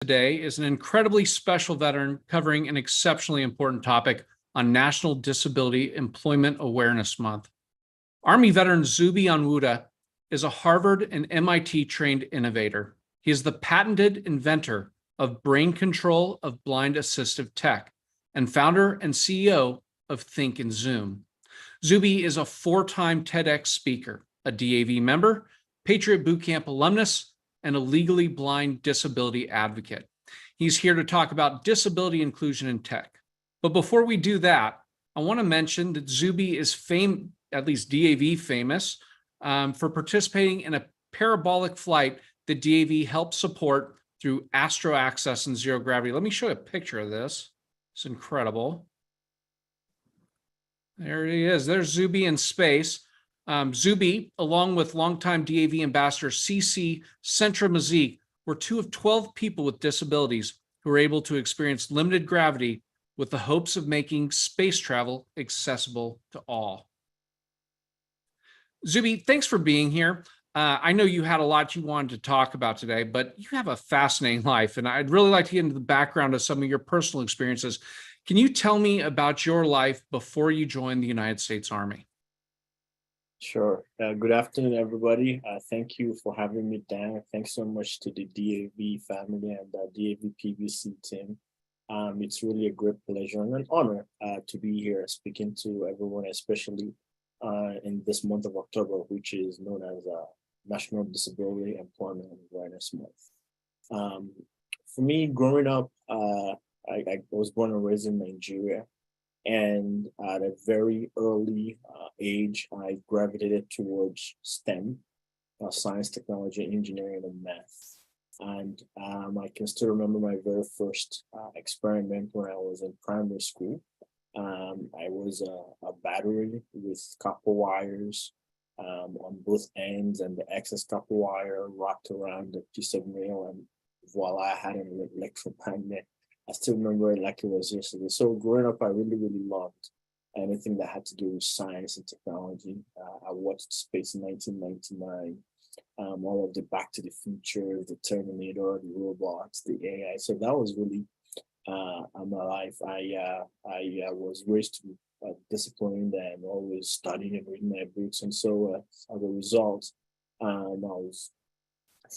Today is an incredibly special veteran covering an exceptionally important topic on National Disability Employment Awareness Month. Army veteran Zuby Onwuta is a Harvard and MIT trained innovator. He is the patented inventor of brain control of blind assistive tech and founder and CEO of Think and Zoom. Zuby is a four-time TEDx speaker, a DAV member, Patriot Bootcamp alumnus, and a legally blind disability advocate. He's here to talk about disability inclusion in tech. But before we do that, I want to mention that Zuby is at least DAV famous, for participating in a parabolic flight that DAV helped support through Astro Access and Zero Gravity. Let me show you a picture of this. It's incredible. There he is. There's Zuby in space. Zuby, along with longtime DAV ambassador CC Centra-Mazik, were two of 12 people with disabilities who were able to experience limited gravity with the hopes of making space travel accessible to all. Zuby, thanks for being here. I know you had a lot you wanted to talk about today, but you have a fascinating life, and I'd really like to get into the background of some of your personal experiences. Can you tell me about your life before you joined the United States Army? Sure. Good afternoon, everybody. Thank you for having me, Dan. Thanks so much to the DAV family and the DAV PBC team. It's really a great pleasure and an honor to be here speaking to everyone, especially in this month of October, which is known as National Disability Employment Awareness Month. For me, growing up, I was born and raised in Nigeria. And at a very early age, I gravitated towards STEM, science, technology, engineering, and math. And I can still remember my very first experiment when I was in primary school. I was a battery with copper wires on both ends, and the excess copper wire wrapped around a piece of nail, and voila, I had an electromagnet. I still remember it like it was yesterday. So growing up, I really, really loved anything that had to do with science and technology. I watched Space in 1999, all of the Back to the Future, the Terminator, the robots, the AI. So that was really my life. I was raised to be disciplined and always studying and reading my books. And so as a result, I was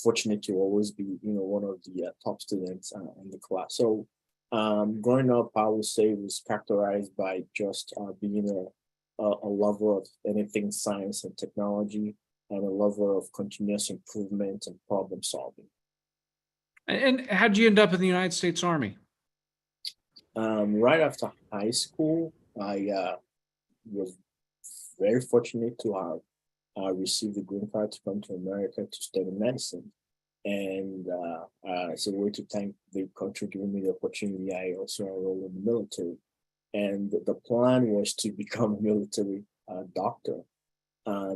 fortunate to always be, one of the top students in the class. So growing up, I would say it was characterized by just being a lover of anything science and technology, and a lover of continuous improvement and problem solving. And how'd you end up in the United States Army? Right after high school, I was very fortunate to have received the green card to come to America to study medicine. And as a way to thank the country giving me the opportunity, I also enrolled in the military. And the plan was to become a military doctor.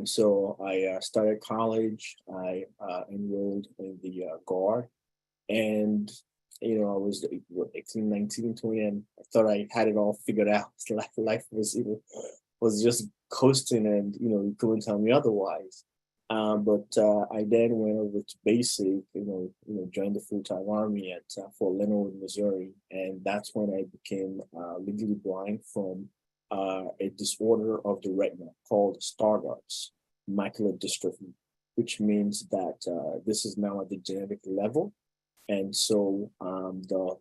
So I started college. I enrolled in the Guard. And, I was 18, 19, 20, and I thought I had it all figured out. Life was just coasting, and, you couldn't tell me otherwise. But I then went over to basic, joined the full-time army at Fort Leonard, Missouri, and that's when I became legally blind from a disorder of the retina called Stargardt's macular dystrophy, which means that this is now at the genetic level, and so the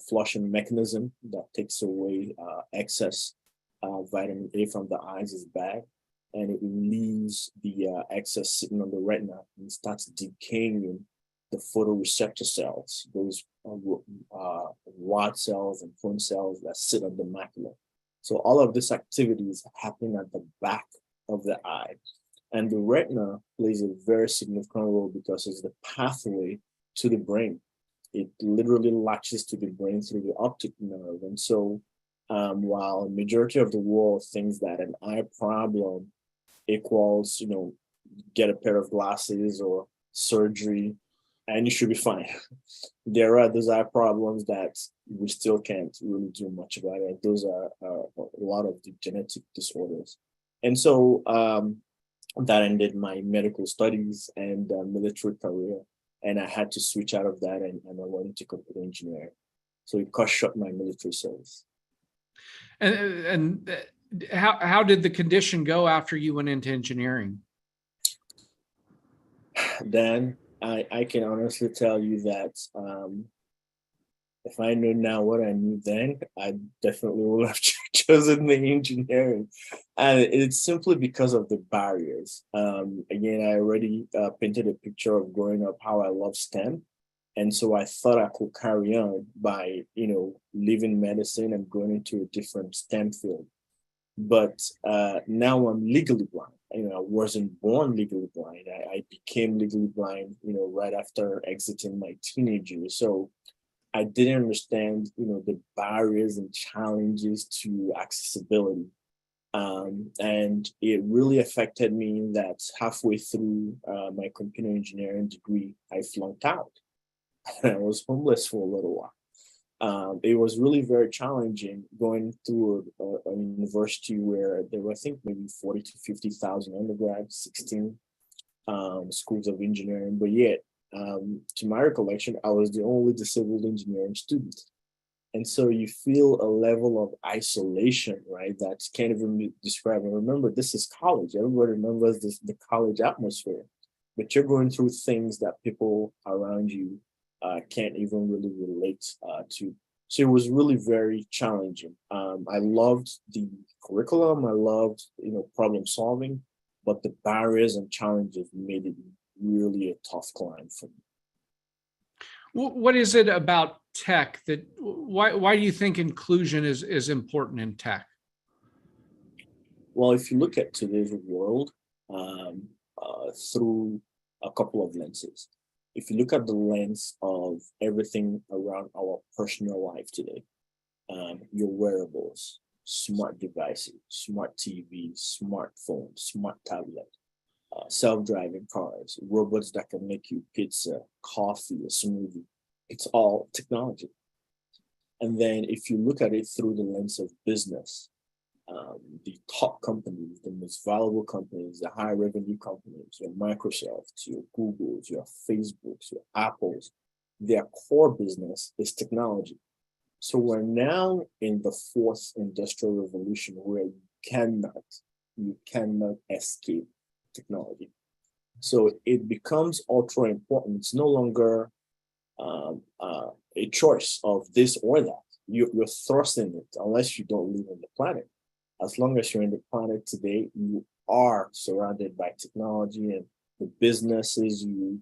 flushing mechanism that takes away excess vitamin A from the eyes is bad, and it leaves the excess sitting on the retina and starts decaying the photoreceptor cells, those rod cells and cone cells that sit on the macula. So all of this activity is happening at the back of the eye. And the retina plays a very significant role because it's the pathway to the brain. It literally latches to the brain through the optic nerve. And so while a majority of the world thinks that an eye problem equals, get a pair of glasses or surgery and you should be fine. There are those eye problems that we still can't really do much about it. Those are a lot of the genetic disorders. And so that ended my medical studies and military career. and I had to switch out of that and I went into computer engineering. So it cut short my military service. And how did the condition go after you went into engineering? Then I can honestly tell you that if I knew now what I knew then, I definitely would have chosen the engineering. And it's simply because of the barriers. Again, I already painted a picture of growing up how I love STEM. And so I thought I could carry on by, leaving medicine and going into a different STEM field. But now I'm legally blind. I wasn't born legally blind. I became legally blind, right after exiting my teenage years. So I didn't understand, the barriers and challenges to accessibility. And it really affected me in that halfway through my computer engineering degree, I flunked out. I was homeless for a little while. It was really very challenging going through a university where there were, I think, maybe 40 to 50,000 undergrads, 16 schools of engineering, but yet, to my recollection, I was the only disabled engineering student. And so you feel a level of isolation, right? That can't even be described. And remember, this is college. Everybody remembers the college atmosphere, but you're going through things that people around you can't even really relate to. So it was really very challenging. I loved the curriculum. I loved, problem solving, but the barriers and challenges made it really a tough climb for me. What is it about tech that why do you think inclusion is important in tech? Well, if you look at today's world through a couple of lenses, if you look at the lens of everything around our personal life today, your wearables, smart devices, smart TV, smartphone, smart tablet, self-driving cars, robots that can make you pizza, coffee, a smoothie. It's all technology. And then if you look at it through the lens of business, the top companies, the most valuable companies, the high revenue companies, your Microsofts, your Googles, your Facebooks, your Apples, their core business is technology. So we're now in the fourth industrial revolution where you cannot escape technology. So it becomes ultra important. It's no longer a choice of this or that. You're thrust in it unless you don't live on the planet. As long as you're in the planet today, you are surrounded by technology, and the businesses you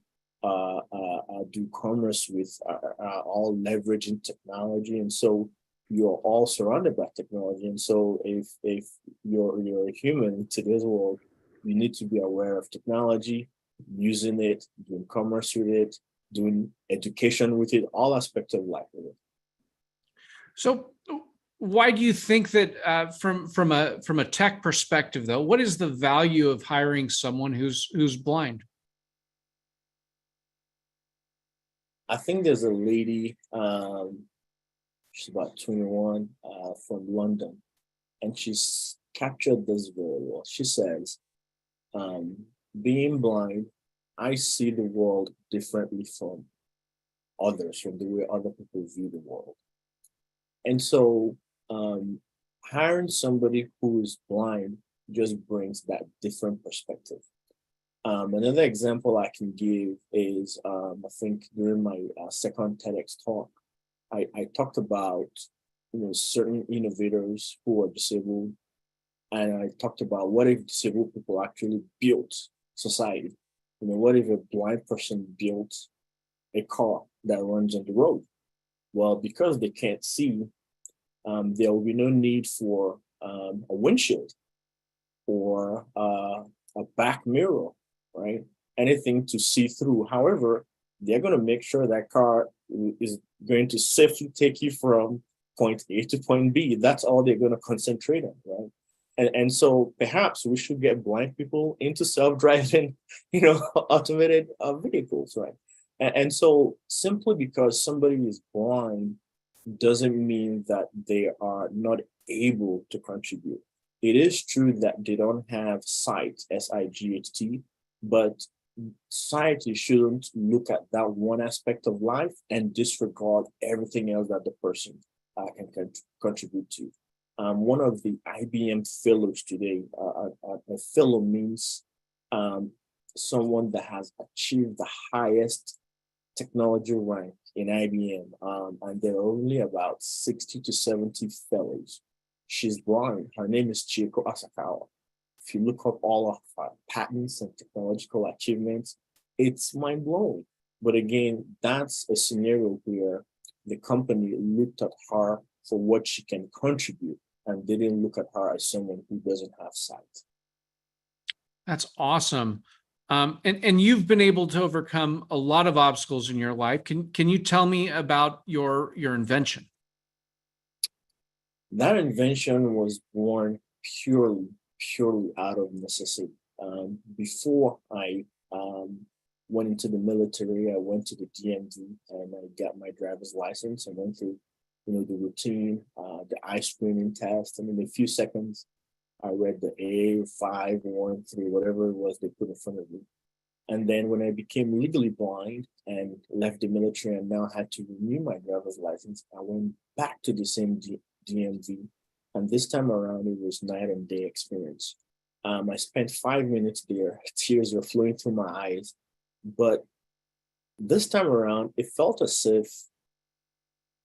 do commerce with are all leveraging technology. And so you're all surrounded by technology. And so if you're a human in today's world, you need to be aware of technology, using it, doing commerce with it, doing education with it, all aspects of life with it. So why do you think that from a tech perspective, though, what is the value of hiring someone who's blind? I think there's a lady, she's about 21, from London, and she's captured this very well. She says, being blind, I see the world differently from others, from the way other people view the world. And so hiring somebody who is blind just brings that different perspective. Another example I can give is, I think during my second TEDx talk, I talked about, certain innovators who are disabled. And I talked about what if disabled people actually built society? What if a blind person built a car that runs on the road? Well, because they can't see, there will be no need for a windshield or a back mirror, right? Anything to see through. However, they're going to make sure that car is going to safely take you from point A to point B. That's all they're going to concentrate on, right? And so perhaps we should get blind people into self-driving, automated vehicles, right? And so simply because somebody is blind doesn't mean that they are not able to contribute. It is true that they don't have sight, SIGHT, but society shouldn't look at that one aspect of life and disregard everything else that the person can contribute to. One of the IBM fellows today, a fellow means someone that has achieved the highest technology rank in IBM, and there are only about 60 to 70 fellows. She's blind. Her name is Chieko Asakawa. If you look up all of her patents and technological achievements, it's mind blowing. But again, that's a scenario where the company looked at her for what she can contribute, and they didn't look at her as someone who doesn't have sight. That's awesome. And you've been able to overcome a lot of obstacles in your life. Can you tell me about your invention? That invention was born purely out of necessity. Before I went into the military, I went to the DMV and I got my driver's license. I went through, the routine, the eye screening test, and in a few seconds, I read the A513, whatever it was they put in front of me. And then when I became legally blind and left the military and now had to renew my driver's license, I went back to the same DMV. And this time around, it was night and day experience. I spent 5 minutes there. Tears were flowing through my eyes. But this time around, it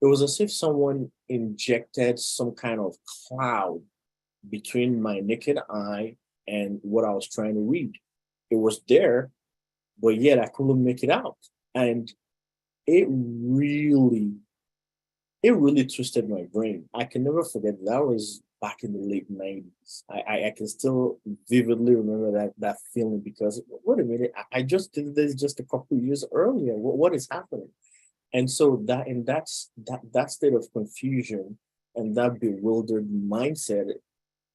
was as if someone injected some kind of cloud between my naked eye and what I was trying to read. It was there, but yet I couldn't make it out. And it really twisted my brain. I can never forget that was back in the late 90s. I can still vividly remember that feeling because wait a minute, I just did this just a couple of years earlier. What is happening? And so that state of confusion and that bewildered mindset,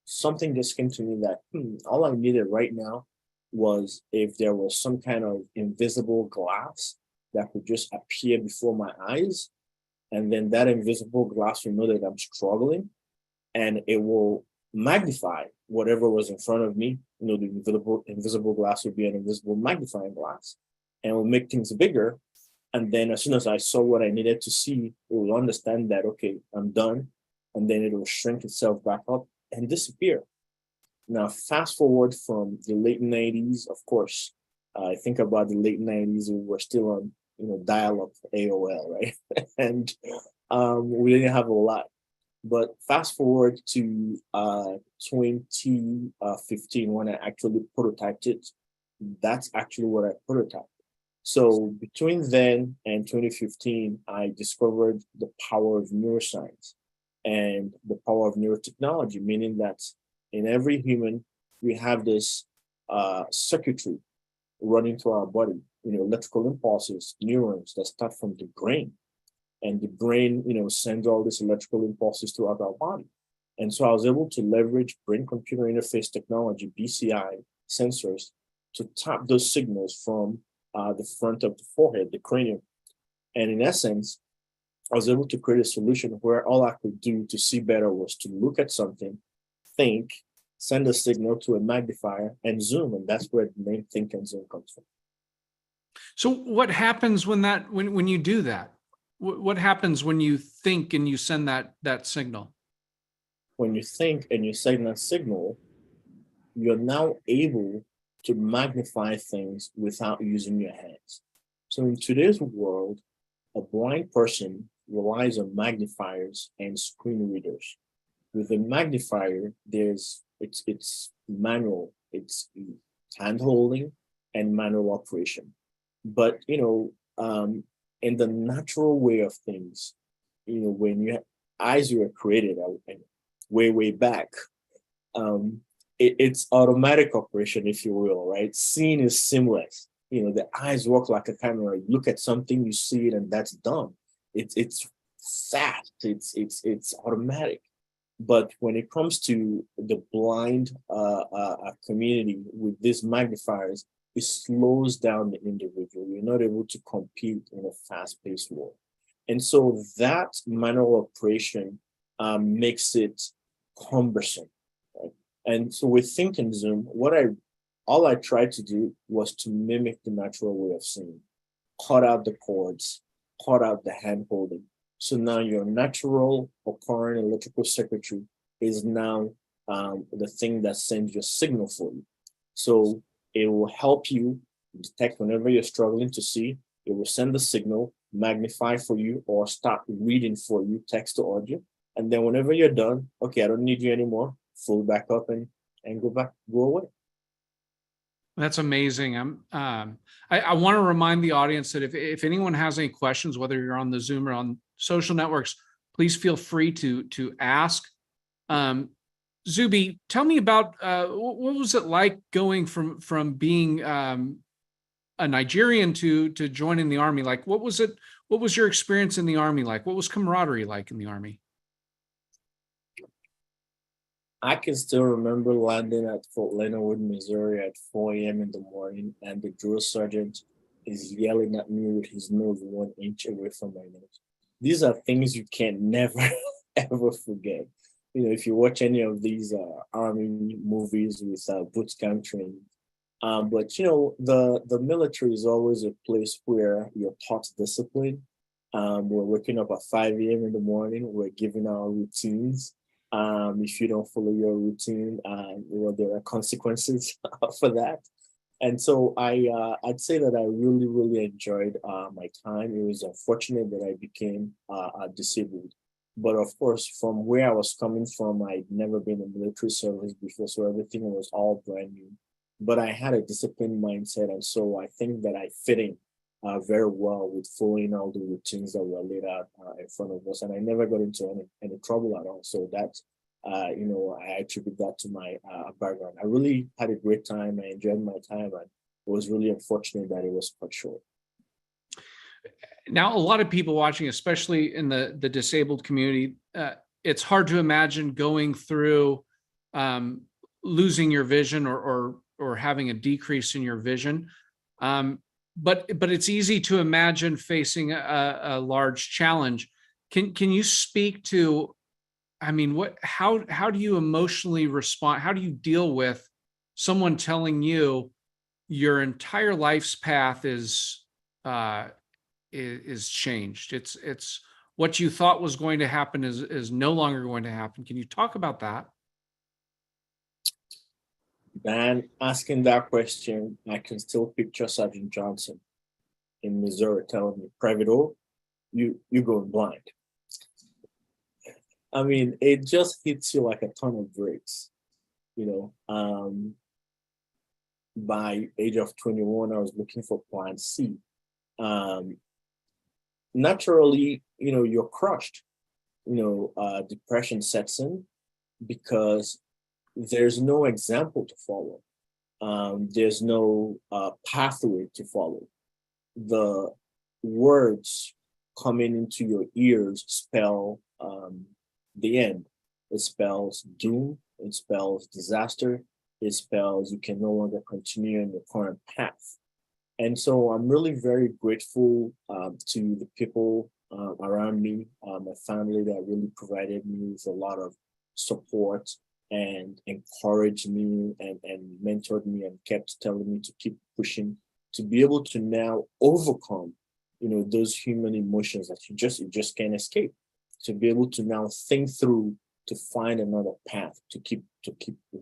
something just came to me that all I needed right now was if there was some kind of invisible glass that could just appear before my eyes, and then that invisible glass will know that I'm struggling, and it will magnify whatever was in front of me. The invisible glass would be an invisible magnifying glass, and it will make things bigger. And then as soon as I saw what I needed to see, it will understand that, okay, I'm done. And then it will shrink itself back up and disappear. Now, fast forward from the late 90s, of course, I think about the late 90s, we were still on, dial-up AOL, right? And we didn't have a lot. But fast forward to 2015, when I actually prototyped it, that's actually what I prototyped. So between then and 2015, I discovered the power of neuroscience and the power of neurotechnology, meaning that in every human, we have this circuitry running through our body, electrical impulses, neurons that start from the brain. And the brain, sends all these electrical impulses throughout our body. And so I was able to leverage brain-computer interface technology, BCI sensors, to tap those signals from the front of the forehead, the cranium. And in essence, I was able to create a solution where all I could do to see better was to look at something, think, send a signal to a magnifier, and zoom. And that's where the name Think and Zoom comes from. So what happens when you do that? What happens when you think and you send that signal? When you think and you send that signal, you're now able to magnify things without using your hands. So in today's world, a blind person relies on magnifiers and screen readers. With a magnifier, it's manual, it's hand holding and manual operation. But in the natural way of things, when your eyes were created way back, it's automatic operation, if you will, right? Seeing is seamless. The eyes work like a camera. You look at something, you see it, and that's done. It's fast. It's automatic. But when it comes to the blind community with these magnifiers, it slows down the individual. You're not able to compete in a fast-paced world. And so that manual operation makes it cumbersome. Right? And so with Think and Zoom, what I all I tried to do was to mimic the natural way of seeing, cut out the cords, cut out the hand holding. So now your natural occurring electrical circuitry is now the thing that sends your signal for you. So it will help you detect whenever you're struggling to see. It will send the signal, magnify for you, or start reading for you, text to audio. And then whenever you're done, okay, I don't need you anymore. Fold back up and go away. That's amazing. I want to remind the audience that if anyone has any questions, whether you're on the Zoom or on social networks, please feel free to ask. Zuby, tell me about what was it like going from being a Nigerian to joining the Army? Like, what was it? What was your experience in the Army like? What was camaraderie like in the Army? I can still remember landing at Fort Leonard Wood, Missouri at 4 a.m. in the morning, and the drill sergeant is yelling at me with his nose 1 inch away from my nose. These are things you can never, ever forget. You know, if you watch any of these Army movies with boot camp training. But, you know, the military is always a place where you're taught discipline. We're waking up at 5 a.m. in the morning. We're giving our routines. If you don't follow your routine, well, there are consequences for that. And so I'd say that I really, really enjoyed my time. It was unfortunate that I became disabled. But of course, from where I was coming from, I'd never been in military service before, so everything was all brand new. But I had a disciplined mindset, and so I think that I fit in very well with following all the routines that were laid out in front of us, and I never got into any trouble at all. So that, you know, I attribute that to my background. I really had a great time. I enjoyed my time, and it was really unfortunate that it was cut short. Now, a lot of people watching, especially in the disabled community, it's hard to imagine going through losing your vision or having a decrease in your vision. But it's easy to imagine facing a large challenge. Can you speak to, I mean, how do you emotionally respond? How do you deal with someone telling you your entire life's path is changed? It's what you thought was going to happen is no longer going to happen. Can you talk about that? Man, asking that question, I can still picture Sergeant Johnson in Missouri telling me, "Private O, you going blind." I mean, it just hits you like a ton of bricks. You know, by age of 21, I was looking for plan C. Naturally, you know, you're crushed. You know, depression sets in because there's no example to follow. There's no pathway to follow. The words coming into your ears spell the end. It spells doom. It spells disaster. It spells you can no longer continue in your current path. And so I'm really very grateful to the people around me, my family that really provided me with a lot of support and encouraged me and mentored me and kept telling me to keep pushing, to be able to now overcome, you know, those human emotions that you just can't escape, to be able to now think through to find another path to keep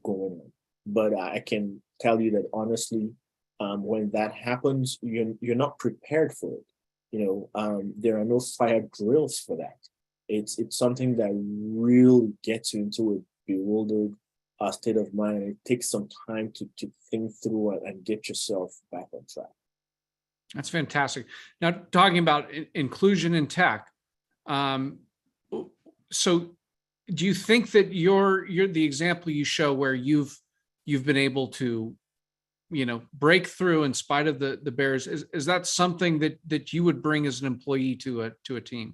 going on. But I can tell you that honestly, when that happens, you're not prepared for it. You know, there are no fire drills for that. It's something that really gets you into a bewildered state of mind. It takes some time to think through it and get yourself back on track. That's fantastic. Now, talking about inclusion in tech, so do you think that you're the example you show where you've been able to, you know, break through in spite of the barriers? Is that something that you would bring as an employee to a team?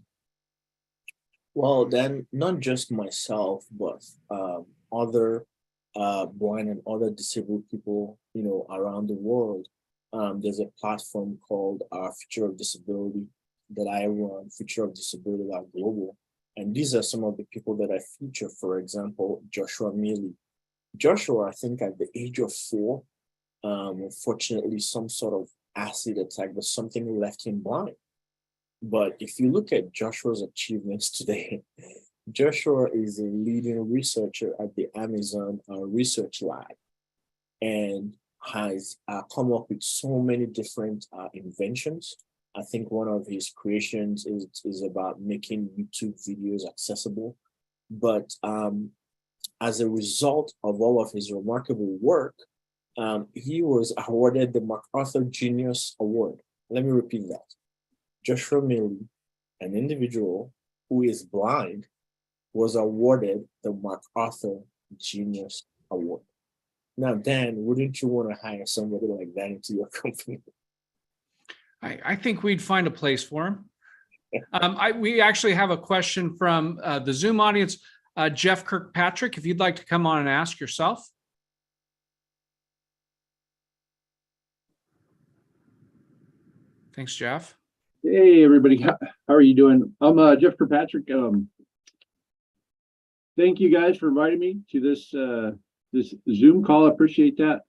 Well, then not just myself, but other blind and other disabled people, you know, around the world. There's a platform called Future of Disability that I run, Future of Disability Global. And these are some of the people that I feature. For example, Joshua Mealy. Joshua, I think at the age of 4, unfortunately, some sort of acid attack, but something left him blind. But if you look at Joshua's achievements today, Joshua is a leading researcher at the Amazon Research Lab and has come up with so many different inventions. I think one of his creations is about making YouTube videos accessible. But as a result of all of his remarkable work, he was awarded the MacArthur Genius Award. Let me repeat that. Joshua Milley, an individual who is blind, was awarded the MacArthur Genius Award. Now, Dan, wouldn't you want to hire somebody like that into your company? I think we'd find a place for him. We actually have a question from the Zoom audience. Jeff Kirkpatrick, if you'd like to come on and ask yourself. Thanks, Jeff. Hey, everybody. How are you doing? I'm Jeff Kirkpatrick. Thank you guys for inviting me to this Zoom call. I appreciate that.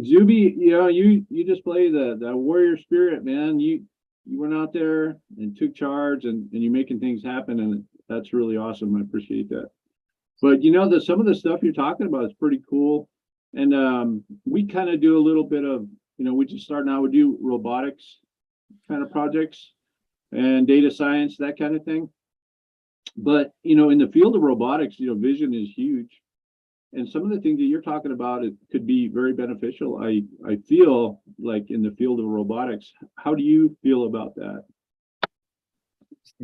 Zuby, you display the warrior spirit, man. You went out there and took charge and you're making things happen, and that's really awesome. I appreciate that. But some of the stuff you're talking about is pretty cool. And we kind of do a little bit of, we just starting out, we do robotics kind of projects and data science, that kind of thing. But in the field of robotics, vision is huge. And some of the things that you're talking about, it could be very beneficial. I feel like in the field of robotics. How do you feel about that?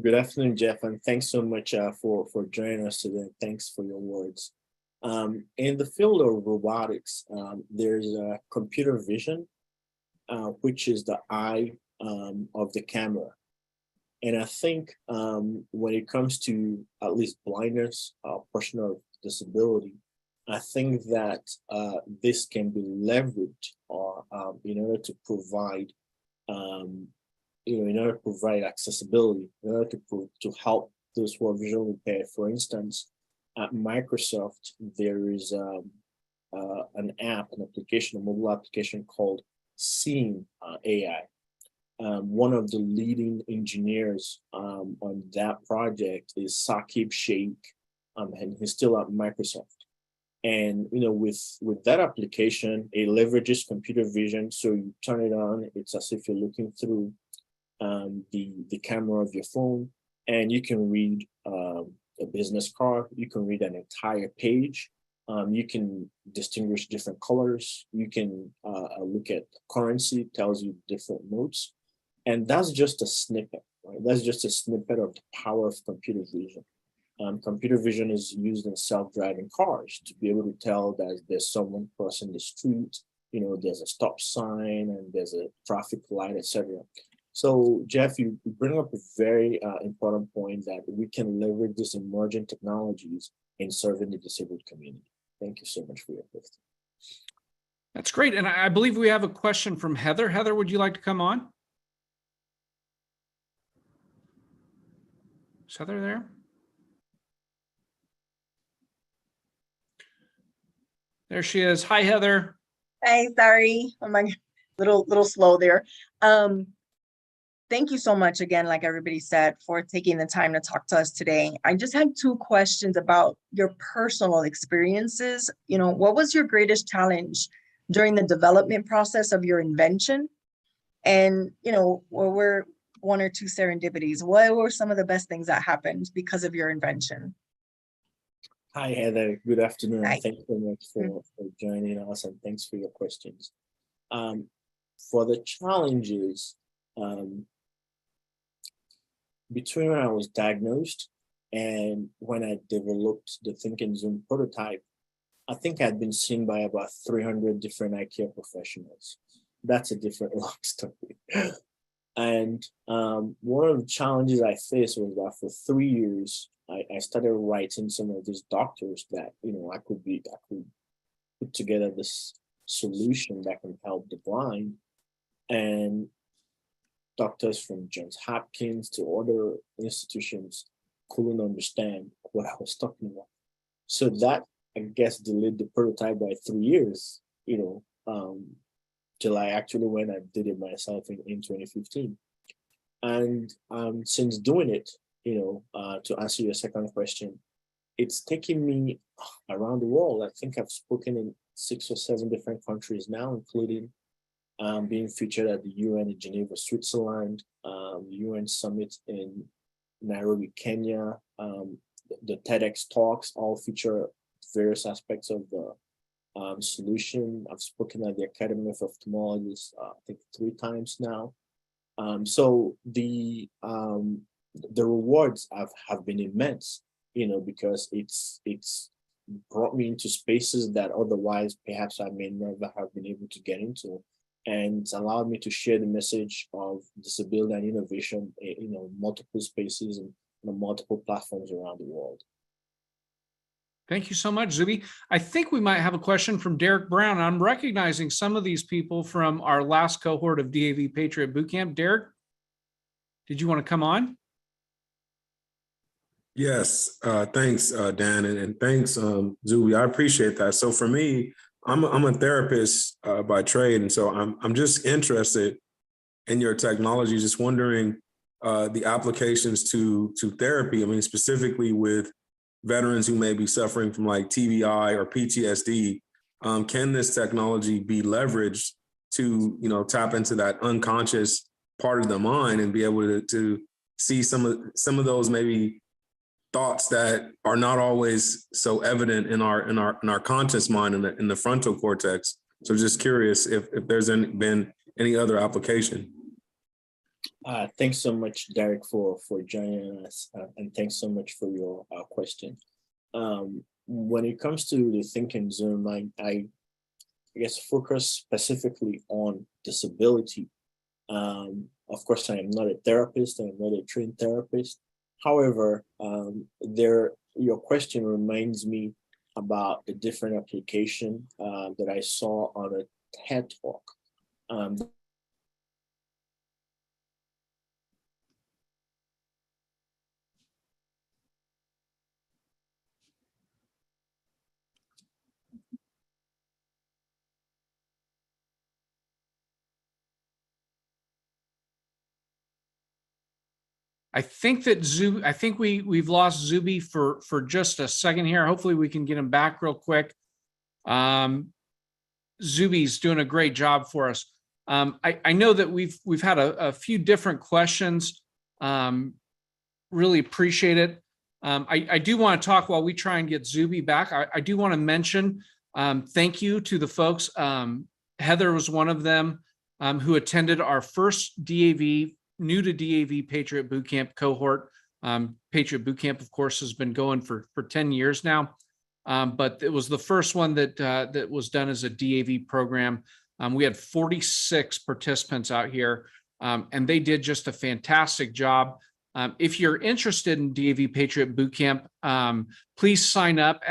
Good afternoon, Jeff, and thanks so much for joining us today. Thanks for your words. In the field of robotics, there's computer vision, which is the eye of the camera. And I think when it comes to at least blindness, portion of disability, I think that this can be leveraged or in order to provide, in order to provide accessibility, in order to help those who are visually impaired. For instance, at Microsoft, there is an application, a mobile application called Seeing AI. One of the leading engineers on that project is Saqib Sheikh, and he's still at Microsoft. And with that application, it leverages computer vision. So you turn it on, it's as if you're looking through the camera of your phone, and you can read a business card. You can read an entire page. You can distinguish different colors. You can look at currency, tells you different notes. And that's just a snippet, right? That's just a snippet of the power of computer vision. Computer vision is used in self-driving cars to be able to tell that there's someone crossing the street, there's a stop sign and there's a traffic light, etc. So, Jeff, you bring up a very important point that we can leverage these emerging technologies in serving the disabled community. Thank you so much for your question. That's great. And I believe we have a question from Heather. Heather, would you like to come on? Is Heather there? There she is. Hi, Heather. Hi, sorry. I'm a little slow there. Thank you so much again, like everybody said, for taking the time to talk to us today. I just had two questions about your personal experiences. What was your greatest challenge during the development process of your invention? And, what were one or two serendipities? What were some of the best things that happened because of your invention? Hi, Heather. Good afternoon. Hi. Thanks so much for joining us, and thanks for your questions. For the challenges, between when I was diagnosed and when I developed the Thinking Zoom prototype, I think I'd been seen by about 300 different eye care professionals. That's a different long story. And one of the challenges I faced was that for 3 years, I started writing some of these doctors that I could put together this solution that can help the blind, and doctors from Johns Hopkins to other institutions couldn't understand what I was talking about. So that, I guess, delayed the prototype by 3 years. till I actually went and did it myself in 2015. And since doing it, to answer your second question, it's taken me around the world. I think I've spoken in 6 or 7 different countries now, including being featured at the UN in Geneva, Switzerland, UN Summit in Nairobi, Kenya. The TEDx talks all feature various aspects of the solution. I've spoken at the Academy of Ophthalmologists, I think 3 times now. So the rewards have been immense, because it's brought me into spaces that otherwise perhaps I may never have been able to get into. And it's allowed me to share the message of disability and innovation, multiple spaces and multiple platforms around the world. Thank you so much, Zuby. I think we might have a question from Derek Brown. I'm recognizing some of these people from our last cohort of DAV Patriot Bootcamp. Derek, did you want to come on? Yes, thanks, Dan, and thanks, Zuby. I appreciate that. So for me, I'm a therapist by trade, and so I'm just interested in your technology. Just wondering the applications to therapy. I mean, specifically with veterans who may be suffering from like TBI or PTSD. Can this technology be leveraged to tap into that unconscious part of the mind and be able to see some of those maybe thoughts that are not always so evident in our conscious mind in the frontal cortex. So just curious if there's been any other application. Thanks so much, Derek, for joining us, and thanks so much for your question. When it comes to the Thinking Zoom, I guess focus specifically on disability. Of course, I am not a therapist. I am not a trained therapist. However, your question reminds me about a different application that I saw on a TED Talk. I think that Zuby, I think we've lost Zuby for just a second here. Hopefully we can get him back real quick. Zuby's doing a great job for us. I know that we've had a few different questions. Really appreciate it. I do want to talk while we try and get Zuby back. I do want to mention thank you to the folks. Heather was one of them who attended our first DAV, new to DAV Patriot Bootcamp cohort. Patriot Bootcamp, of course, has been going for 10 years now, but it was the first one that was done as a DAV program. We had 46 participants out here, and they did just a fantastic job. If you're interested in DAV Patriot Bootcamp, please sign up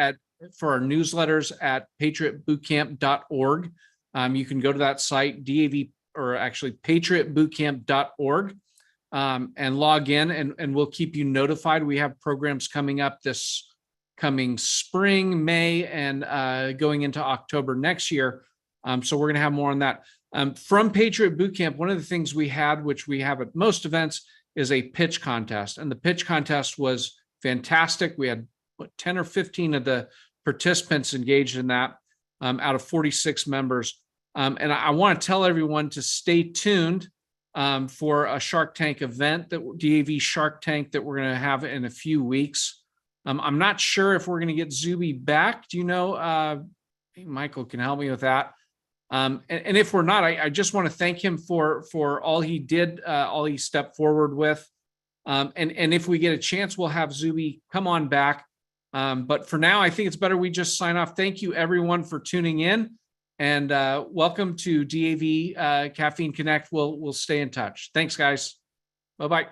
for our newsletters at patriotbootcamp.org. You can go to that site, patriotbootcamp.org, and log in, and we'll keep you notified. We have programs coming up this coming spring, May, and going into October next year. So we're going to have more on that. From Patriot Bootcamp, one of the things we had, which we have at most events, is a pitch contest. And the pitch contest was fantastic. We had 10 or 15 of the participants engaged in that out of 46 members. And I want to tell everyone to stay tuned for a Shark Tank event, that DAV Shark Tank, that we're going to have in a few weeks. I'm not sure if we're going to get Zuby back. Do you know? Michael can help me with that. And if we're not, I just want to thank him for all he did, all he stepped forward with. And if we get a chance, we'll have Zuby come on back. But for now, I think it's better we just sign off. Thank you, everyone, for tuning in. And welcome to DAV Caffeine Connect. We'll stay in touch. Thanks, guys. Bye-bye.